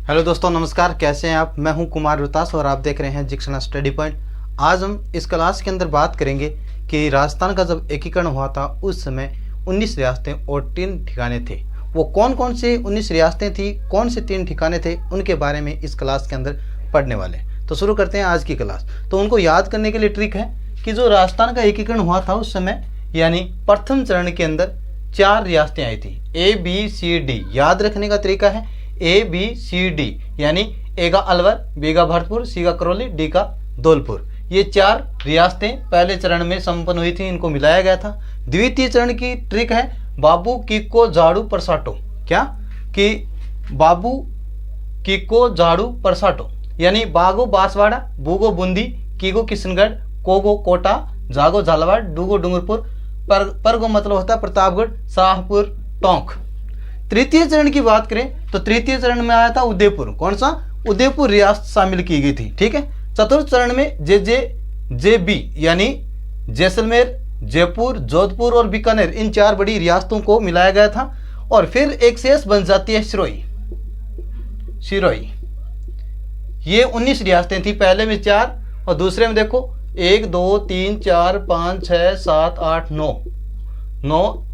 Hello दोस्तों, नमस्कार। कैसे हैं आप? मैं हूं कुमार रोहतास और आप देख रहे हैं जिक्सना स्टडी पॉइंट। आज हम इस क्लास के अंदर बात करेंगे कि राजस्थान का जब एकीकरण हुआ था उस समय 19 रियासतें और 3 ठिकाने थे। वो कौन कौन से 19 रियासतें थी, कौन से 3 ठिकाने थे, उनके बारे में इस क्लास के अंदर पढ़ने वाले हैं। तो शुरू करते हैं आज की क्लास। तो उनको याद करने के लिए ट्रिक है कि जो राजस्थान का एकीकरण हुआ था उस समय, यानी प्रथम चरण के अंदर 4 रियासतें आई थी, ABCD। याद रखने का तरीका है ABCD, यानी ए का अलवर, बी का भरतपुर, सी का करौली, डी का धौलपुर। ये 4 रियासतें पहले चरण में संपन्न हुई थी, इनको मिलाया गया था। द्वितीय चरण की ट्रिक है बाबू किको झाड़ू परसाटो। क्या? कि बाबू किको झाड़ू परसाटो, यानी बागो बांसवाड़ा, बूगो बूंदी, कीगो किशनगढ़, कोगो कोटा, जागो झालावाड़, डूगो डूंगरपुर, परगो मतलब होता है प्रतापगढ़, शाहपुर, टोंक। तृतीय चरण की बात करें तो तृतीय चरण में आया था उदयपुर। कौन सा? उदयपुर रियासत शामिल की गई थी। ठीक है। चतुर्थ चरण में JJJB, यानी जैसलमेर, जयपुर, जोधपुर और बीकानेर, इन 4 बड़ी रियासतों को मिलाया गया था। और फिर एक शेष बन जाती है सिरोही। ये 19 रियासतें थी, पहले में 4 और दूसरे में देखो 1 2 3 4 5 6 7 8 9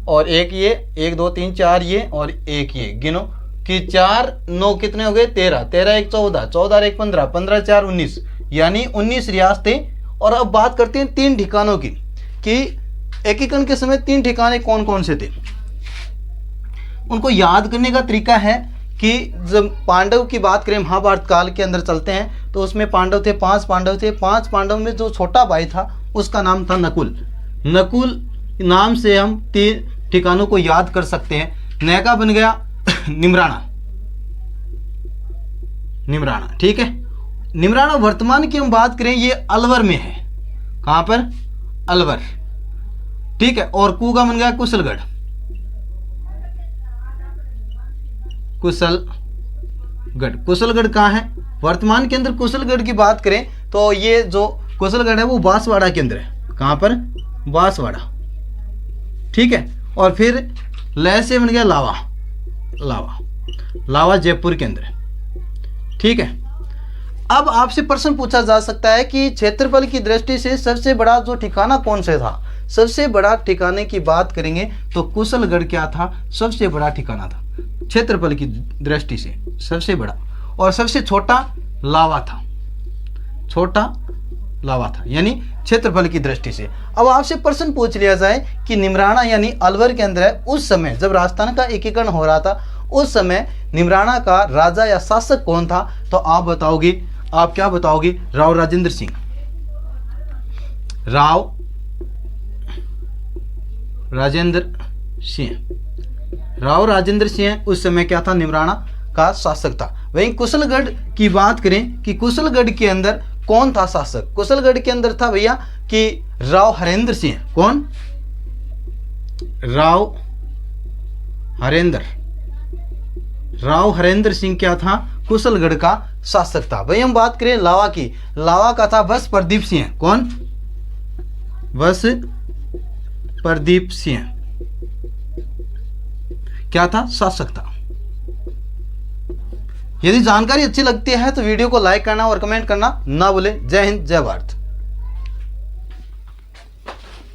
और एक ये 1 2 3 4 ये और एक ये। गिनो कि 4 9 कितने हो गए? 13 13 1 14 14 1 15 15 4 19, यानी 19 रियासतें। और अब बात करते हैं 3 ठिकानों की कि एकीकरण के समय 3 ठिकाने कौन कौन से थे। उनको याद करने का तरीका है कि जब पांडव की बात करें, महाभारत काल के अंदर चलते हैं तो उसमें पांडव थे, 5 पांडव थे। 5 पांडव में जो छोटा भाई था उसका नाम था नकुल। नकुल नाम से हम 3 ठिकानों को याद कर सकते हैं। नैका बन गया निमराना। ठीक है। निमराना वर्तमान की हम बात करें, ये अलवर में है। कहां पर? अलवर। ठीक है। और कूगा बन गया कुशलगढ़। कुशलगढ़ कहां है? वर्तमान के अंदर कुशलगढ़ की बात करें तो ये जो कुशलगढ़ है वो बांसवाड़ा के अंदर है। कहां पर? बांसवाड़ा। ठीक है। और फिर लय से बन गया लावा जयपुर के अंदर। ठीक है। अब आपसे प्रश्न पूछा जा सकता है कि क्षेत्रफल की दृष्टि से सबसे बड़ा जो ठिकाना कौन से था। सबसे बड़ा ठिकाने की बात करेंगे तो कुशलगढ़ क्या था? सबसे बड़ा ठिकाना था क्षेत्रफल की दृष्टि से, सबसे बड़ा। और सबसे छोटा लावा था, यानी क्षेत्रफल की दृष्टि से। अब आपसे प्रश्न पूछ लिया जाए कि निमराना यानी अलवर के अंदर है, उस समय जब राजस्थान का एकीकरण हो रहा था उस समय निमराना का राजा या शासक कौन था? तो आप क्या बताओगे? राव राजेंद्र सिंह उस समय क्या था? निमराना का शासक था। वहीं कुशलगढ़ की बात करें कि कुशलगढ़ के अंदर कौन था शासक? कुशलगढ़ के अंदर था भैया कि राव हरेंद्र सिंह। कौन? राव हरेंद्र सिंह क्या था? कुशलगढ़ का शासक था। भाई हम बात करें लावा की, लावा का था बस प्रदीप सिंह। कौन? बस प्रदीप सिंह क्या था? शासक था। यदि जानकारी अच्छी लगती है तो वीडियो को लाइक करना और कमेंट करना ना भूलें। जय हिंद, जय भारत।